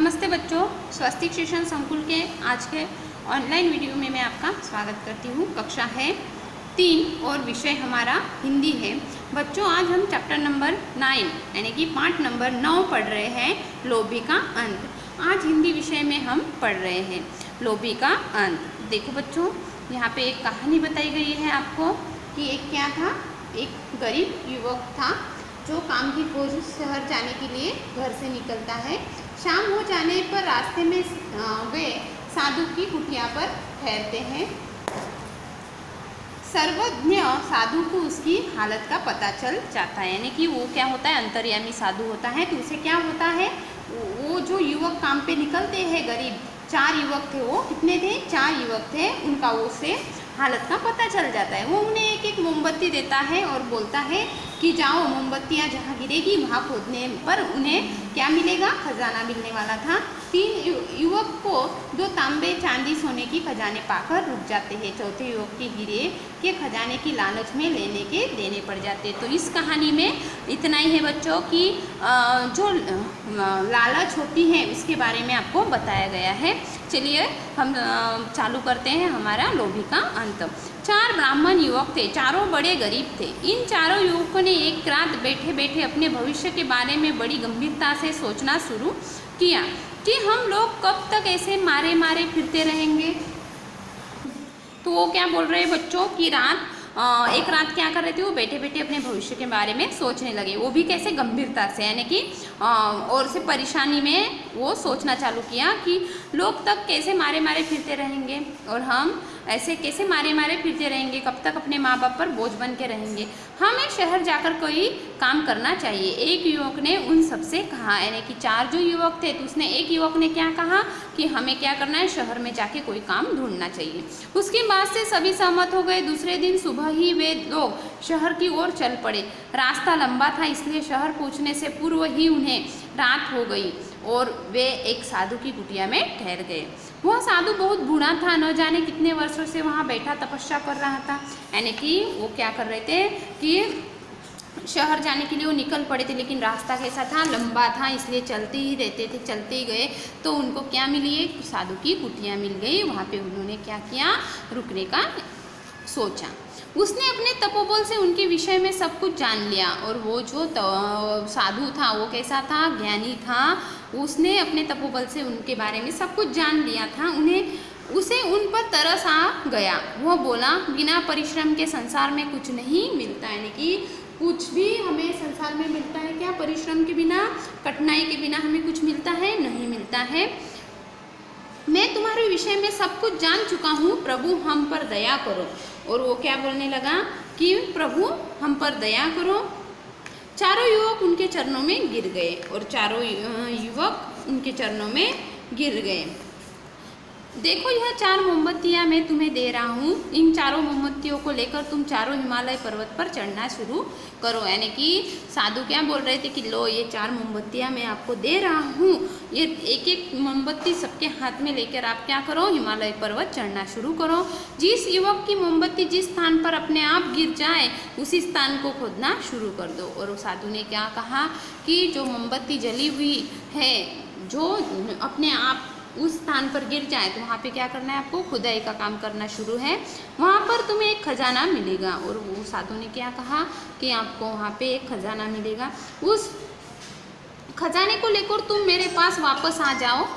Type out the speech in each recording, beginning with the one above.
नमस्ते बच्चों, स्वस्तिक शिक्षण संकुल के आज के ऑनलाइन वीडियो में मैं आपका स्वागत करती हूँ। कक्षा है 3 और विषय हमारा हिंदी है। बच्चों, आज हम चैप्टर नंबर 9 यानी कि पाठ नंबर 9 पढ़ रहे हैं, लोभी का अंत। आज हिंदी विषय में हम पढ़ रहे हैं लोभी का अंत। देखो बच्चों, यहाँ पे एक कहानी बताई गई है आपको कि एक क्या था, एक गरीब युवक था जो काम की खोज शहर जाने के लिए घर से निकलता है। शाम हो जाने पर रास्ते में वे साधु की कुटिया पर ठहरते हैं। सर्वज्ञ साधु को उसकी हालत का पता चल जाता है, यानी कि वो क्या होता है, अंतर्यामी साधु होता है। तो उसे क्या होता है, वो जो युवक काम पे निकलते हैं गरीब, 4 युवक थे, वो कितने थे, 4 युवक थे, उनका उसे हालत का पता चल जाता है। वो उन्हें एक एक मोमबत्ती देता है और बोलता है कि जाओ, मोमबत्तियाँ जहाँ गिरेगी वहाँ खोदने पर उन्हें क्या मिलेगा, खजाना मिलने वाला था। 3 युवक को 2 तांबे चांदी सोने की खजाने पाकर रुक जाते हैं। चौथे युवक के हीरे के खजाने की लालच में लेने के देने पड़ जाते। तो इस कहानी में इतना ही है बच्चों कि जो लालच होती है उसके बारे में आपको बताया गया है। चलिए हम चालू करते हैं हमारा लोभी का अंत। 4 ब्राह्मण युवक थे, चारों बड़े गरीब थे। इन चारों युवकों ने एक रात बैठे बैठे अपने भविष्य के बारे में बड़ी गंभीरता से सोचना शुरू किया कि हम लोग कब तक ऐसे मारे मारे फिरते रहेंगे। तो वो क्या बोल रहे हैं बच्चों कि एक रात क्या कर रहे थे, वो बैठे बैठे अपने भविष्य के बारे में सोचने लगे। वो भी कैसे, गंभीरता से, यानी कि और से परेशानी में वो सोचना चालू किया कि लोग तक कैसे मारे मारे फिरते रहेंगे और हम ऐसे कैसे मारे मारे फिरते रहेंगे, कब तक अपने माँ बाप पर बोझ बन के रहेंगे। हमें शहर जाकर कोई काम करना चाहिए। एक युवक ने उन सबसे कहा, यानी कि 4 जो युवक थे, तो उसने एक युवक ने क्या कहा कि हमें क्या करना है, शहर में जाके कोई काम ढूंढना चाहिए। उसकी बात से सभी सहमत हो गए। दूसरे दिन सुबह ही वे लोग शहर की ओर चल पड़े। रास्ता लंबा था, इसलिए शहर पहुंचने से पूर्व ही उन्हें रात हो गई और वे एक साधु की कुटिया में ठहर गए। वह साधु बहुत बूढ़ा था, न जाने कितने वर्षों से वहाँ बैठा तपस्या कर रहा था। यानी कि वो क्या कर रहे थे कि शहर जाने के लिए वो निकल पड़े थे, लेकिन रास्ता कैसा था, लंबा था, इसलिए चलते ही रहते थे, चलते ही गए। तो उनको क्या मिली, एक साधु की कुटिया मिल गई। वहाँ पे उन्होंने क्या किया, रुकने का सोचा। उसने अपने तपोबल से उनके विषय में सब कुछ जान लिया। और वो जो साधु था वो कैसा था, ज्ञानी था। उसने अपने तपोबल से उनके बारे में सब कुछ जान लिया था। उसे उन पर तरस आ गया। वह बोला, बिना परिश्रम के संसार में कुछ नहीं मिलता। यानी कि कुछ भी हमें संसार में मिलता है क्या, परिश्रम के बिना, कठिनाई के बिना हमें कुछ मिलता है, नहीं मिलता है। मैं तुम्हारे विषय में सब कुछ जान चुका हूँ, प्रभु हम पर दया करो। और वो क्या बोलने लगा कि प्रभु हम पर दया करो। चारों युवक उनके चरणों में गिर गए और चारों युवक उनके चरणों में गिर गए। देखो, यह 4 मोमबत्तियाँ मैं तुम्हें दे रहा हूँ। इन चारों मोमबत्तियों को लेकर तुम चारों हिमालय पर्वत पर चढ़ना शुरू करो। यानी कि साधु क्या बोल रहे थे कि लो, ये 4 मोमबत्तियाँ मैं आपको दे रहा हूँ, ये एक एक मोमबत्ती सबके हाथ में लेकर आप क्या करो, हिमालय पर्वत चढ़ना शुरू करो। जिस युवक की मोमबत्ती जिस स्थान पर अपने आप गिर जाए, उसी स्थान को खोदना शुरू कर दो। और साधु ने क्या कहा कि जो मोमबत्ती जली हुई है, जो अपने आप उस स्थान पर गिर जाए, तो वहाँ पे क्या करना है, आपको खुदाई का काम करना शुरू है। वहाँ पर तुम्हें एक खजाना मिलेगा। और वो साधु ने क्या कहा कि आपको वहाँ पे एक खजाना मिलेगा। उस खजाने को लेकर तुम मेरे पास वापस आ जाओ,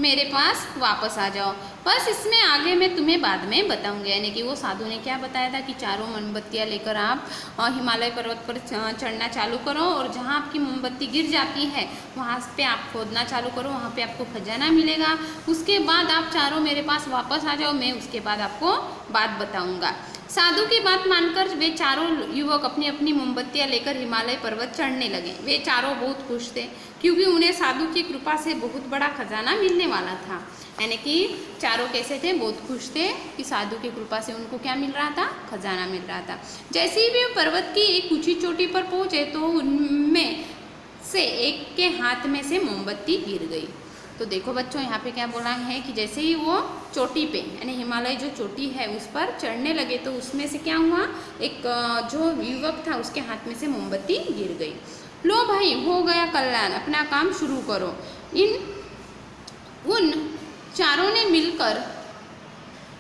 मेरे पास वापस आ जाओ। बस इसमें आगे मैं तुम्हें बाद में बताऊंगी। यानी कि वो साधु ने क्या बताया था कि चारों मोमबत्तियाँ लेकर आप हिमालय पर्वत पर चढ़ना चालू करो और जहाँ आपकी मोमबत्ती गिर जाती है वहाँ पे आप खोदना चालू करो, वहाँ पे आपको खजाना मिलेगा। उसके बाद आप चारों मेरे पास वापस आ जाओ, मैं उसके बाद आपको बात बताऊँगा। साधु की बात मानकर वे चारों युवक अपनी अपनी मोमबत्तियाँ लेकर हिमालय पर्वत चढ़ने लगे। वे चारों बहुत खुश थे क्योंकि उन्हें साधु की कृपा से बहुत बड़ा खजाना मिलने वाला था। यानी कि चारों कैसे थे, बहुत खुश थे कि साधु की कृपा से उनको क्या मिल रहा था, खजाना मिल रहा था। जैसे ही वे पर्वत की एक ऊंची चोटी पर पहुँचे तो उनमें से एक के हाथ में से मोमबत्ती गिर गई। तो देखो बच्चों, यहाँ पे क्या बोला है कि जैसे ही वो चोटी पे, यानी हिमालय जो चोटी है उस पर चढ़ने लगे, तो उसमें से क्या हुआ, एक जो युवक था उसके हाथ में से मोमबत्ती गिर गई। लो भाई, हो गया कल्याण, अपना काम शुरू करो। उन चारों ने मिलकर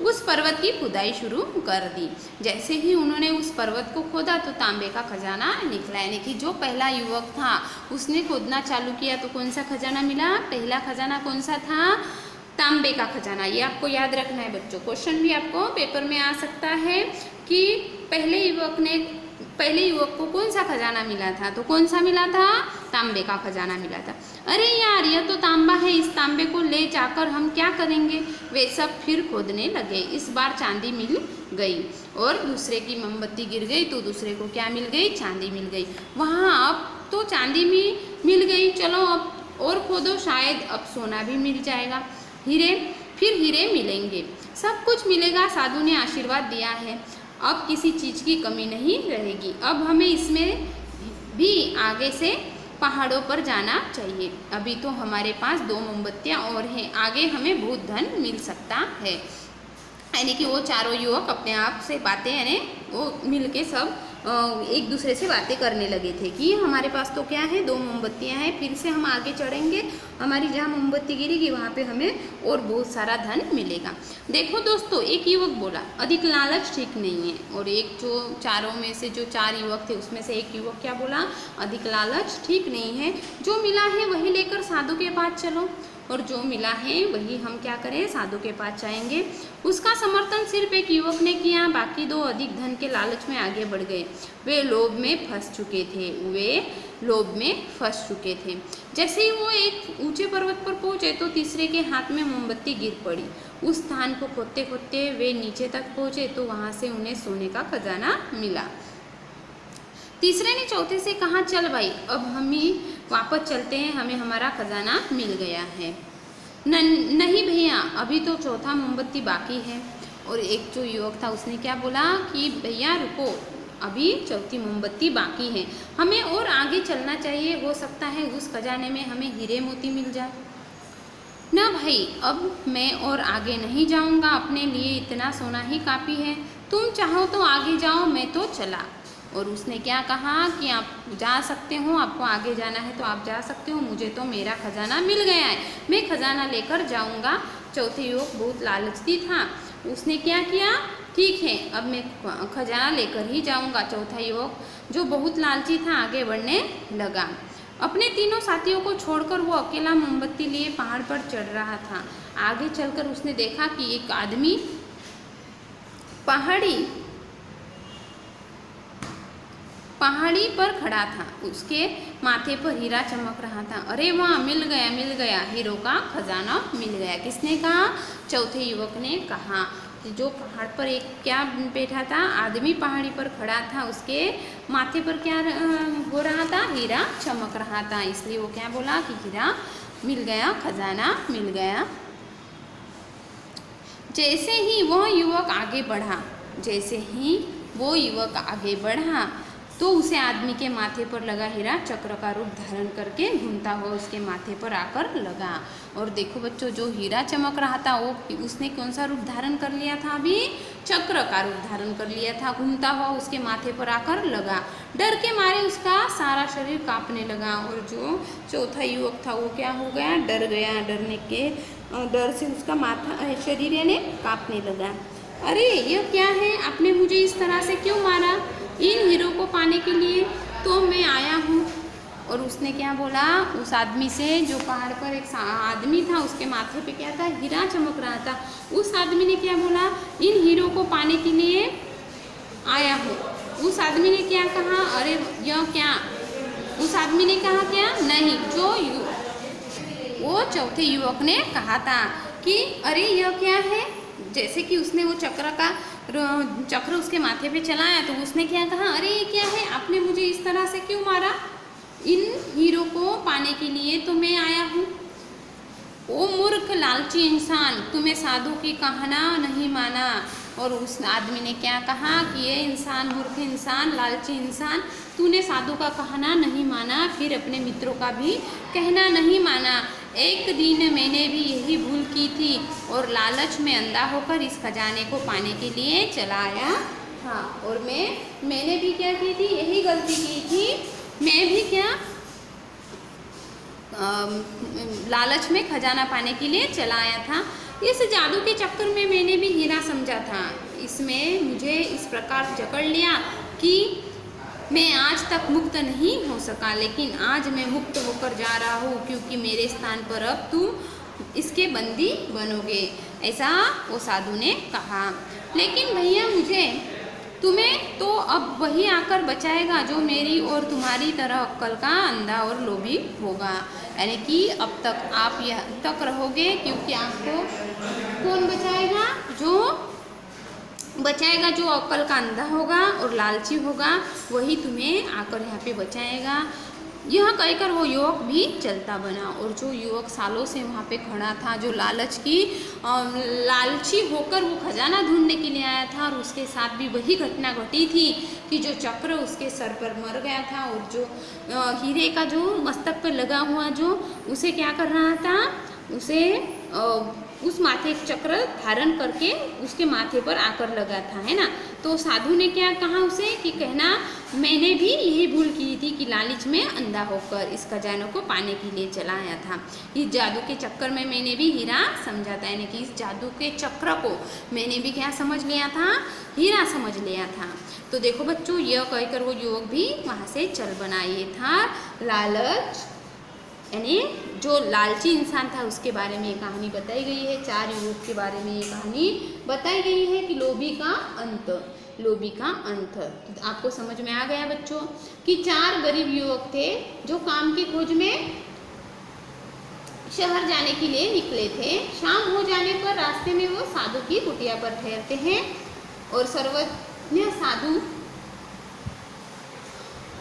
उस पर्वत की खुदाई शुरू कर दी। जैसे ही उन्होंने उस पर्वत को खोदा तो तांबे का खजाना निकला। यानी कि जो पहला युवक था उसने खोदना चालू किया तो कौन सा खजाना मिला? पहला खजाना कौन सा था? तांबे का खजाना। ये आपको याद रखना है बच्चों। क्वेश्चन भी आपको पेपर में आ सकता है कि पहले युवक को कौन सा खजाना मिला था? तो कौन सा मिला था? तांबे का खजाना मिला था। अरे यार, यह तो तांबा है, इस तांबे को ले जाकर हम क्या करेंगे? वे सब फिर खोदने लगे। इस बार चांदी मिल गई और दूसरे की मोमबत्ती गिर गई तो दूसरे को क्या मिल गई? चांदी मिल गई। वहाँ अब तो चांदी भी मिल गई, चलो अब और खोदो, शायद अब सोना भी मिल जाएगा, फिर हीरे मिलेंगे, सब कुछ मिलेगा। साधु ने आशीर्वाद दिया है, अब किसी चीज़ की कमी नहीं रहेगी। अब हमें इसमें भी आगे से पहाड़ों पर जाना चाहिए। अभी तो हमारे पास 2 मोमबत्तियाँ और हैं, आगे हमें बहुत धन मिल सकता है। यानी कि वो चारों युवक अपने आप से बातें, यानी वो मिल के सब एक दूसरे से बातें करने लगे थे कि हमारे पास तो क्या है, 2 मोमबत्तियाँ हैं, फिर से हम आगे चढ़ेंगे, हमारी जहाँ मोमबत्ती गिरेगी वहाँ पे हमें और बहुत सारा धन मिलेगा। देखो दोस्तों, एक युवक बोला अधिक लालच ठीक नहीं है, और एक जो चारों में से जो 4 युवक थे उसमें से एक युवक क्या बोला? अधिक लालच ठीक नहीं है, जो मिला है वही लेकर साधु के पास चलो, और जो मिला है वही हम क्या करें? साधु के पास जाएंगे। उसका समर्थन सिर्फ एक युवक ने किया, बाकी 2 अधिक धन के लालच में आगे बढ़ गए। वे लोभ में फंस चुके थे। जैसे ही वो एक ऊंचे पर्वत पर पहुंचे तो तीसरे के हाथ में मोमबत्ती गिर पड़ी। उस स्थान को खोदते खोदते वे नीचे तक पहुंचे तो वहां से उन्हें सोने का खजाना मिला। तीसरे ने चौथे से कहा, चल भाई, अब हम ही वापस चलते हैं, हमें हमारा खजाना मिल गया है। नहीं भैया, अभी तो चौथा मोमबत्ती बाकी है। और एक जो युवक था उसने क्या बोला कि भैया रुको, अभी चौथी मोमबत्ती बाकी है, हमें और आगे चलना चाहिए, हो सकता है उस खजाने में हमें हीरे मोती मिल जाए। ना भाई, अब मैं और आगे नहीं जाऊंगा, अपने लिए इतना सोना ही काफ़ी है, तुम चाहो तो आगे जाओ, मैं तो चला। और उसने क्या कहा कि आप जा सकते हो, आपको आगे जाना है तो आप जा सकते हो, मुझे तो मेरा खजाना मिल गया है, मैं खजाना लेकर जाऊंगा। चौथे युवक बहुत लालची था, उसने क्या किया? ठीक है, अब मैं खजाना लेकर ही जाऊंगा। चौथा युवक जो बहुत लालची था आगे बढ़ने लगा। अपने तीनों साथियों को छोड़कर वो अकेला मोमबत्ती लिए पहाड़ पर चढ़ रहा था। आगे चलकर उसने देखा कि एक आदमी पहाड़ी पर खड़ा था, उसके माथे पर हीरा चमक रहा था। अरे वाह, मिल गया, हीरो का खजाना मिल गया। किसने कहा? चौथे युवक ने कहा। जो पहाड़ पर एक क्या बैठा था? आदमी पहाड़ी पर खड़ा था, उसके माथे पर क्या हो रहा था? हीरा चमक रहा था, इसलिए वो क्या बोला कि हीरा मिल गया, खजाना मिल गया। जैसे ही वो युवक आगे बढ़ा तो उसे आदमी के माथे पर लगा हीरा चक्र का रूप धारण करके घूमता हुआ उसके माथे पर आकर लगा। और देखो बच्चों, जो हीरा चमक रहा था वो उसने कौन सा रूप धारण कर लिया था? अभी चक्र का रूप धारण कर लिया था, घूमता हुआ उसके माथे पर आकर लगा। डर के मारे उसका सारा शरीर कांपने लगा। और जो चौथा युवक था वो क्या हो गया? डर गया। डर से उसका शरीर यानी कांपने लगा। अरे यह क्या है? आपने मुझे इस तरह से क्यों मारा? इन हीरो को पाने के लिए तो मैं आया हूँ। और उसने क्या बोला उस आदमी से? जो पहाड़ पर एक आदमी था, उसके माथे पे क्या था? हीरा चमक रहा था। उस आदमी ने क्या बोला? इन हीरो को पाने के लिए आया हूँ। उस आदमी ने क्या कहा? अरे यह क्या? उस आदमी ने कहा क्या? नहीं, वो चौथे युवक ने कहा था कि अरे यह क्या है? जैसे कि उसने वो चक्र उसके माथे पे चलाया तो उसने क्या कहा? अरे ये क्या है? आपने मुझे इस तरह से क्यों मारा? इन हीरो को पाने के लिए तो मैं आया हूँ। ओ मूर्ख लालची इंसान, तुम्हें साधु की कहना नहीं माना। और उस आदमी ने क्या कहा कि ये इंसान, मूर्ख इंसान, लालची इंसान, तूने साधु का कहना नहीं माना, फिर अपने मित्रों का भी कहना नहीं माना। एक दिन मैंने भी यही भूल की थी और लालच में अंधा होकर इस खजाने को पाने के लिए चला आया था। और मैंने भी क्या की थी? यही गलती की थी। मैं भी क्या लालच में खजाना पाने के लिए चला आया था। इस जादू के चक्कर में मैंने भी हीरा समझा था। इसमें मुझे इस प्रकार जकड़ लिया कि मैं आज तक मुक्त नहीं हो सका, लेकिन आज मैं मुक्त होकर जा रहा हूँ, क्योंकि मेरे स्थान पर अब तुम इसके बंदी बनोगे, ऐसा वो साधु ने कहा। लेकिन भैया मुझे तुम्हें तो अब वही आकर बचाएगा जो मेरी और तुम्हारी तरह अक्ल का अंधा और लोभी होगा। यानी कि अब तक आप यहाँ तक रहोगे, क्योंकि आपको कौन बचाएगा? जो बचाएगा जो अक्ल का अंधा होगा और लालची होगा, वही तुम्हें आकर यहाँ पे बचाएगा। यह कहकर वो युवक भी चलता बना। और जो युवक सालों से वहाँ पे खड़ा था, जो लालची होकर वो खजाना ढूंढने के लिए आया था, और उसके साथ भी वही घटना घटी थी कि जो चक्र उसके सर पर मर गया था, और जो हीरे का जो मस्तक पर लगा हुआ जो उसे क्या कर रहा था, उसे उस माथे चक्र धारण करके उसके माथे पर आकर लगा था, है ना। तो साधु ने क्या कहा उसे कि कहना मैंने भी यही भूल की थी कि लालच में अंधा होकर इस खजाने को पाने के लिए चला आया था। इस जादू के चक्कर में मैंने भी हीरा समझा था, यानी कि इस जादू के चक्र को मैंने भी क्या समझ लिया था? हीरा समझ लिया था। तो देखो बच्चों, यह कहकर वो युवक भी वहाँ से चल बना। ये था लालच, यानी जो लालची इंसान था उसके बारे में ये कहानी बताई गई है। 4 युवक के बारे में ये कहानी बताई गई है कि लोभी का अंत। तो आपको समझ में आ गया बच्चों कि 4 गरीब युवक थे जो काम की खोज में शहर जाने के लिए निकले थे। शाम हो जाने पर रास्ते में वो साधु की कुटिया पर ठहरते हैं, और सर्वज्ञ साधु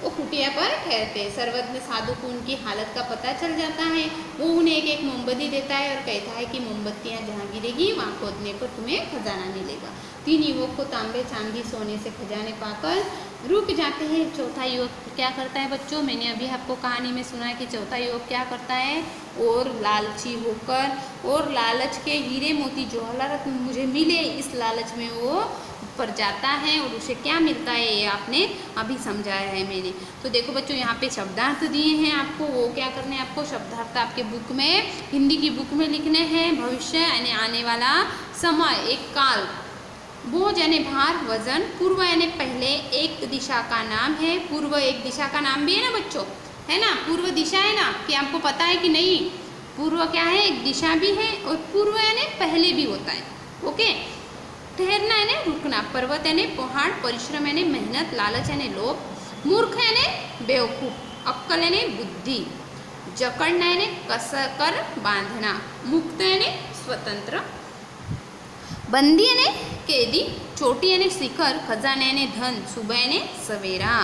वो कुटिया पर ठहरते हैं। सर्वज्ञ साधु को उनकी हालत का पता चल जाता है। वो उन्हें एक मोमबत्ती देता है और कहता है कि मोमबत्तियाँ जहाँ गिरेगी वहाँ खोदने पर तुम्हें खजाना मिलेगा। 3 युवक को तांबे, चांदी, सोने से खजाने पाकर रुक जाते हैं। चौथा युवक क्या करता है बच्चों? मैंने अभी आपको कहानी में सुना है कि चौथा युवक क्या करता है, और लालची होकर और लालच के हीरे मोती जवाहरात मुझे मिले, इस लालच में वो पर जाता है, और उसे क्या मिलता है ये आपने अभी समझाया है मैंने। तो देखो बच्चों, यहाँ पे शब्दार्थ दिए हैं आपको। वो क्या करने हैं आपको? शब्दार्थ आपके बुक में, हिंदी की बुक में लिखने हैं। भविष्य यानी आने वाला समय, एक काल, बोझ यानी भार, वजन, पूर्व यानी पहले, एक दिशा का नाम है। पूर्व एक दिशा का नाम भी है ना बच्चों, है ना। पूर्व दिशा है ना, कि आपको पता है कि नहीं? पूर्व क्या है? एक दिशा भी है, और पूर्व यानी पहले भी होता है। ओके। ठहरना यानी रुकना, पर्वत यानी पहाड़, परिश्रम यानी मेहनत, लालच यानी लोभ, मूर्ख यानी बेवकूफ, अक्कल यानी बुद्धि, जकड़ना यानी कसकर बांधना, मुक्त यानी स्वतंत्र, बंदी यानी कैदी, चोटी यानी शिखर, खजाना यानी धन, सुबह यानी सवेरा।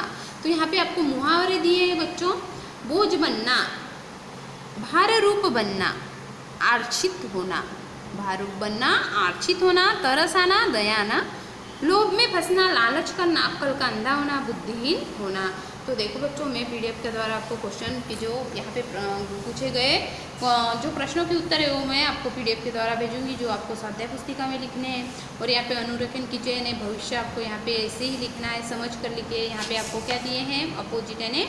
तो यहाँ पे आपको मुहावरे दिए हैं बच्चों। बोझ बनना, भार रूप बनना, आर्छित होना, भारूप बनना, आर्छित होना, तरस आना, दया आना, लोभ में फंसना, लालच करना, अक्ल का अंधा होना, बुद्धिहीन होना। तो देखो बच्चों, मैं पीडीएफ के द्वारा आपको क्वेश्चन की जो यहाँ पे पूछे गए जो प्रश्नों के उत्तर है वो मैं आपको पीडीएफ के द्वारा भेजूंगी, जो आपको स्वाध्याय पुस्तिका में लिखने हैं। और यहाँ पे अनुरेखन कीजिए, यानी भविष्य आपको यहाँ पे ऐसे ही लिखना है, समझ कर लिखिए। यहाँ पे आपको क्या दिए हैं? अपोजिट यानी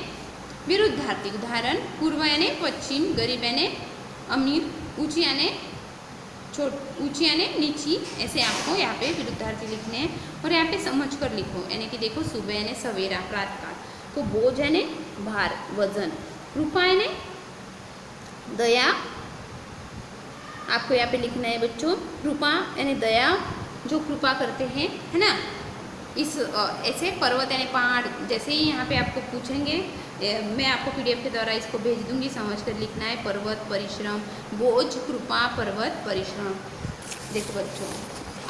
विरुद्धार्थी। उदाहरण, पूर्व यानी पश्चिम, गरीब यानी अमीर, ऊँची यानी ऊँची यानी नीची, ऐसे आपको यहाँ पे विरुद्धार्थी लिखने हैं। और यहाँ पे समझ कर लिखो, यानी कि देखो सुबह यानी सवेरा, प्रातःकाल। तो बोझ यानी भार, वजन, कृपा यानी दया, आपको यहाँ पे लिखना है बच्चों। कृपा यानी दया, जो कृपा करते हैं, है ना। इस ऐसे पर्वत यानी पहाड़, जैसे ही यहाँ पे आपको पूछेंगे, मैं आपको पीडीएफ के द्वारा इसको भेज दूंगी, समझ कर लिखना है। पर्वत, परिश्रम, बोझ, कृपा, पर्वत, परिश्रम। देखो बच्चों,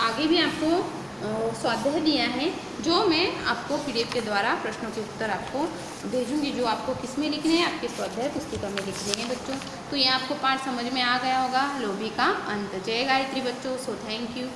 आगे भी आपको स्वाध्याय दिया है, जो मैं आपको पीडीएफ के द्वारा प्रश्नों के उत्तर आपको भेजूंगी, जो आपको किस में लिखने हैं? आपके स्वाध्याय पुस्तिका में लिखने हैं बच्चों। तो ये आपको पाठ समझ में आ गया होगा, लोभी का अंत। जय गायत्री बच्चों। So thank you.